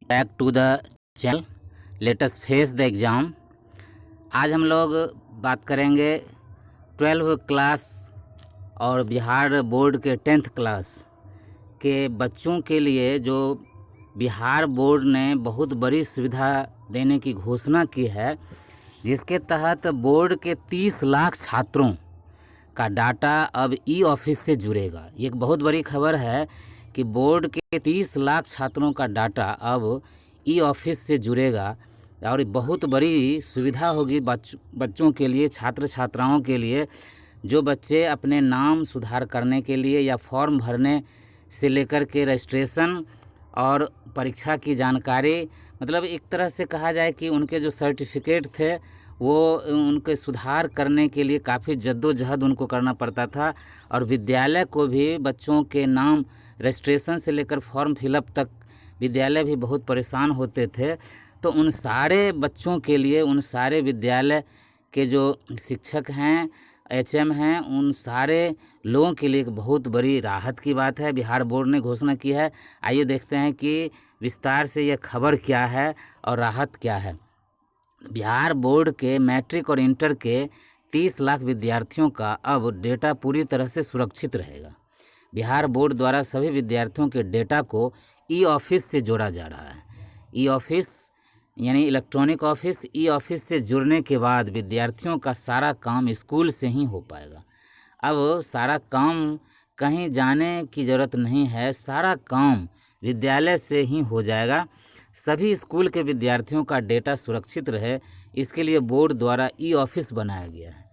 Back to the channel. Let us face the exam. आज हम लोग बात करेंगे 12th क्लास और बिहार बोर्ड के 10th क्लास के बच्चों के लिए जो बिहार बोर्ड ने बहुत बड़ी सुविधा देने की घोषणा की है, जिसके तहत बोर्ड के 30 लाख छात्रों का डाटा अब ई ऑफिस से जुड़ेगा। ये एक बहुत बड़ी खबर है कि बोर्ड के 30 लाख छात्रों का डाटा अब ई ऑफिस से जुड़ेगा और बहुत बड़ी सुविधा होगी बच्चों के लिए, छात्र छात्राओं के लिए, जो बच्चे अपने नाम सुधार करने के लिए या फॉर्म भरने से लेकर के रजिस्ट्रेशन और परीक्षा की जानकारी, मतलब एक तरह से कहा जाए कि उनके जो सर्टिफिकेट थे वो उनके सुधार करने के लिए काफ़ी जद्दोजहद उनको करना पड़ता था। और विद्यालय को भी बच्चों के नाम रजिस्ट्रेशन से लेकर फॉर्म फिलअप तक विद्यालय भी बहुत परेशान होते थे। तो उन सारे बच्चों के लिए, उन सारे विद्यालय के जो शिक्षक हैं, एचएम हैं, उन सारे लोगों के लिए एक बहुत बड़ी राहत की बात है। बिहार बोर्ड ने घोषणा की है। आइए देखते हैं कि विस्तार से यह खबर क्या है और राहत क्या है। बिहार बोर्ड के मैट्रिक और इंटर के 30 लाख विद्यार्थियों का अब डेटा पूरी तरह से सुरक्षित रहेगा। बिहार बोर्ड द्वारा सभी विद्यार्थियों के डेटा को ई ऑफिस से जोड़ा जा रहा है। ई ऑफिस यानी इलेक्ट्रॉनिक ऑफिस। ई ऑफिस से जुड़ने के बाद विद्यार्थियों का सारा काम स्कूल से ही हो पाएगा। अब सारा काम कहीं जाने की ज़रूरत नहीं है, सारा काम विद्यालय से ही हो जाएगा। सभी स्कूल के विद्यार्थियों का डेटा सुरक्षित रहे, इसके लिए बोर्ड द्वारा ई ऑफिस बनाया गया है।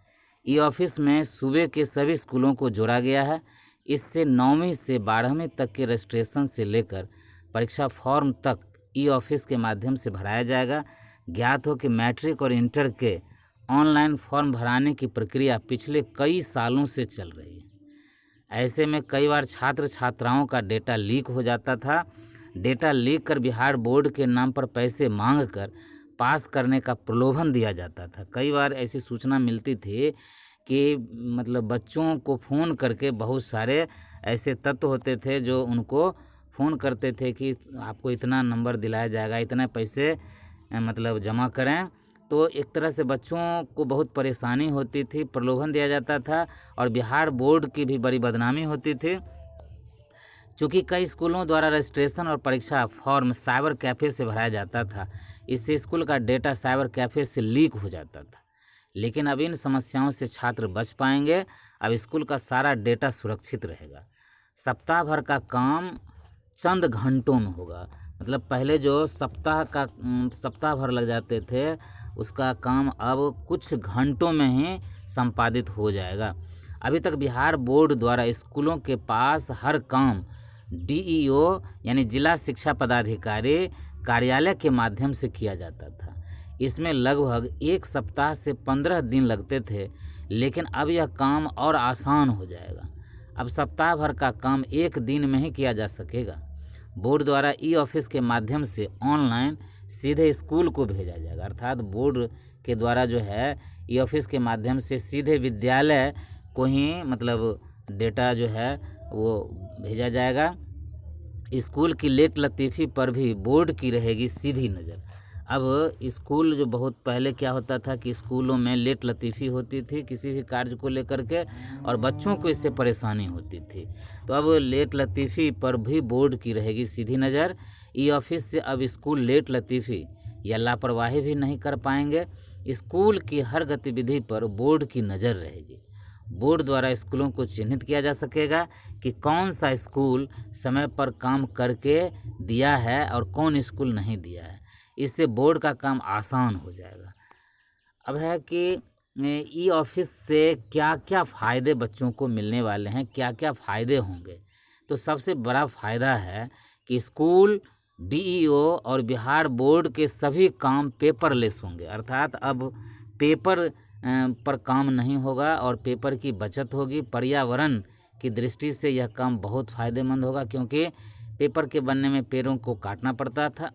ई ऑफिस में सूबे के सभी स्कूलों को जोड़ा गया है। इससे 9वीं से 12वीं तक के रजिस्ट्रेशन से लेकर परीक्षा फॉर्म तक ई ऑफिस के माध्यम से भराया जाएगा। ज्ञात हो कि मैट्रिक और इंटर के ऑनलाइन फॉर्म भराने की प्रक्रिया पिछले कई सालों से चल रही है। ऐसे में कई बार छात्र छात्राओं का डेटा लीक हो जाता था। डेटा लीक कर बिहार बोर्ड के नाम पर पैसे मांग कर पास करने का प्रलोभन दिया जाता था। कई बार ऐसी सूचना मिलती थी कि मतलब बच्चों को फ़ोन करके बहुत सारे ऐसे तत्व होते थे जो उनको फ़ोन करते थे कि आपको इतना नंबर दिलाया जाएगा, इतने पैसे मतलब जमा करें। तो एक तरह से बच्चों को बहुत परेशानी होती थी, प्रलोभन दिया जाता था और बिहार बोर्ड की भी बड़ी बदनामी होती थी। चूँकि कई स्कूलों द्वारा रजिस्ट्रेशन और परीक्षा फॉर्म साइबर कैफ़े से भराया जाता था, इससे स्कूल का डेटा साइबर कैफ़े से लीक हो जाता था। लेकिन अब इन समस्याओं से छात्र बच पाएंगे। अब स्कूल का सारा डेटा सुरक्षित रहेगा। सप्ताह भर का काम चंद घंटों में होगा। मतलब पहले जो सप्ताह भर लग जाते थे, उसका काम अब कुछ घंटों में ही संपादित हो जाएगा। अभी तक बिहार बोर्ड द्वारा स्कूलों के पास हर काम डीईओ यानी जिला शिक्षा पदाधिकारी कार्यालय के माध्यम से किया जाता था। इसमें लगभग 1 सप्ताह से 15 दिन लगते थे, लेकिन अब यह काम और आसान हो जाएगा। अब सप्ताह भर का काम 1 दिन में ही किया जा सकेगा। बोर्ड द्वारा ई ऑफिस के माध्यम से ऑनलाइन सीधे स्कूल को भेजा जाएगा। अर्थात बोर्ड के द्वारा जो है ई ऑफिस के माध्यम से सीधे विद्यालय को ही मतलब डेटा जो है वो भेजा जाएगा। स्कूल की लेट लतीफ़ी पर भी बोर्ड की रहेगी सीधी नज़र। अब स्कूल जो बहुत पहले क्या होता था कि स्कूलों में लेट लतीफ़ी होती थी किसी भी कार्य को लेकर के, और बच्चों को इससे परेशानी होती थी। तो अब लेट लतीफ़ी पर भी बोर्ड की रहेगी सीधी नज़र। ई ऑफिस से अब स्कूल लेट लतीफ़ी या लापरवाही भी नहीं कर पाएंगे। स्कूल की हर गतिविधि पर बोर्ड की नज़र रहेगी। बोर्ड द्वारा स्कूलों को चिन्हित किया जा सकेगा कि कौन सा स्कूल समय पर काम करके दिया है और कौन स्कूल नहीं दिया है। इससे बोर्ड का काम आसान हो जाएगा। अब है कि ई ऑफिस से क्या क्या फ़ायदे बच्चों को मिलने वाले हैं, क्या क्या फ़ायदे होंगे। तो सबसे बड़ा फ़ायदा है कि स्कूल, डीईओ और बिहार बोर्ड के सभी काम पेपरलेस होंगे। अर्थात अब पेपर पर काम नहीं होगा और पेपर की बचत होगी। पर्यावरण की दृष्टि से यह काम बहुत फ़ायदेमंद होगा, क्योंकि पेपर के बनने में पेड़ों को काटना पड़ता था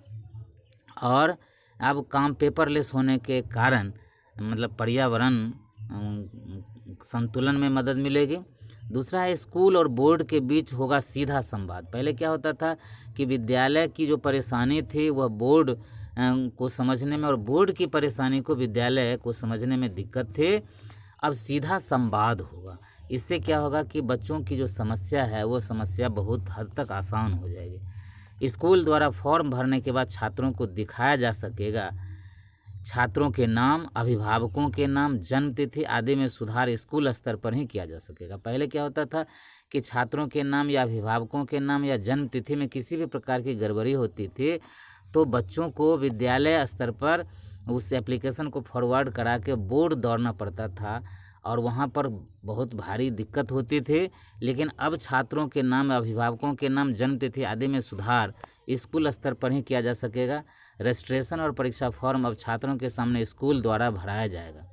और अब काम पेपरलेस होने के कारण मतलब पर्यावरण संतुलन में मदद मिलेगी। दूसरा है स्कूल और बोर्ड के बीच होगा सीधा संवाद। पहले क्या होता था कि विद्यालय की जो परेशानी थी वह बोर्ड को समझने में और बोर्ड की परेशानी को विद्यालय को समझने में दिक्कत थी। अब सीधा संवाद होगा। इससे क्या होगा कि बच्चों की जो समस्या है वो समस्या बहुत हद तक आसान हो जाएगी। स्कूल द्वारा फॉर्म भरने के बाद छात्रों को दिखाया जा सकेगा छात्रों के नाम, अभिभावकों के नाम, जन्म तिथि आदि में सुधार स्कूल स्तर पर ही किया जा सकेगा। पहले क्या होता था कि छात्रों के नाम या अभिभावकों के नाम या जन्म तिथि में किसी भी प्रकार की गड़बड़ी होती थी तो बच्चों को विद्यालय स्तर पर उस एप्लीकेशन को फॉरवर्ड करा के बोर्ड दौड़ना पड़ता था और वहाँ पर बहुत भारी दिक्कत होती थी। लेकिन अब छात्रों के नाम, अभिभावकों के नाम, जन्म तिथि आदि में सुधार स्कूल स्तर पर ही किया जा सकेगा। रजिस्ट्रेशन और परीक्षा फॉर्म अब छात्रों के सामने स्कूल द्वारा भराया जाएगा।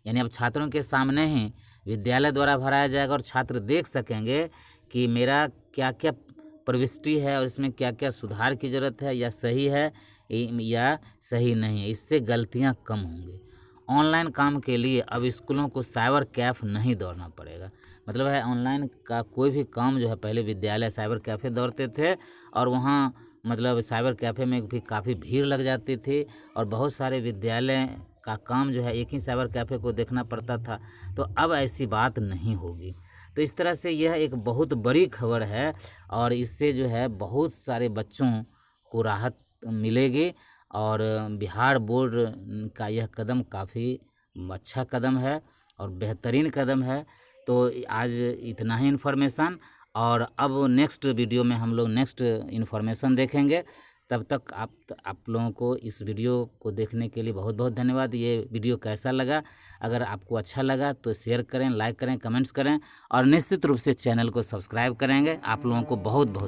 यानी अब छात्रों के सामने ही विद्यालय द्वारा भराया जाएगा और छात्र देख सकेंगे कि मेरा क्या क्या प्रविष्टि है और इसमें क्या क्या सुधार की ज़रूरत है, या सही है या सही नहीं है। इससे गलतियां कम होंगी। ऑनलाइन काम के लिए अब स्कूलों को साइबर कैफ़े नहीं दौड़ना पड़ेगा। मतलब है ऑनलाइन का कोई भी काम जो है, पहले विद्यालय साइबर कैफ़े दौड़ते थे और वहाँ मतलब साइबर कैफ़े में भी काफ़ी भीड़ लग जाती थी और बहुत सारे विद्यालय का काम जो है एक ही साइबर कैफ़े को देखना पड़ता था। तो अब ऐसी बात नहीं होगी। तो इस तरह से यह एक बहुत बड़ी खबर है और इससे जो है बहुत सारे बच्चों को राहत मिलेगी और बिहार बोर्ड का यह कदम काफ़ी अच्छा कदम है और बेहतरीन कदम है। तो आज इतना ही इन्फॉर्मेशन, और अब नेक्स्ट वीडियो में हम लोग नेक्स्ट इन्फॉर्मेशन देखेंगे। तब तक आप लोगों को इस वीडियो को देखने के लिए बहुत बहुत धन्यवाद। ये वीडियो कैसा लगा? अगर आपको अच्छा लगा तो शेयर करें, लाइक करें, कमेंट्स करें और निश्चित रूप से चैनल को सब्सक्राइब करेंगे। आप लोगों को बहुत बहुत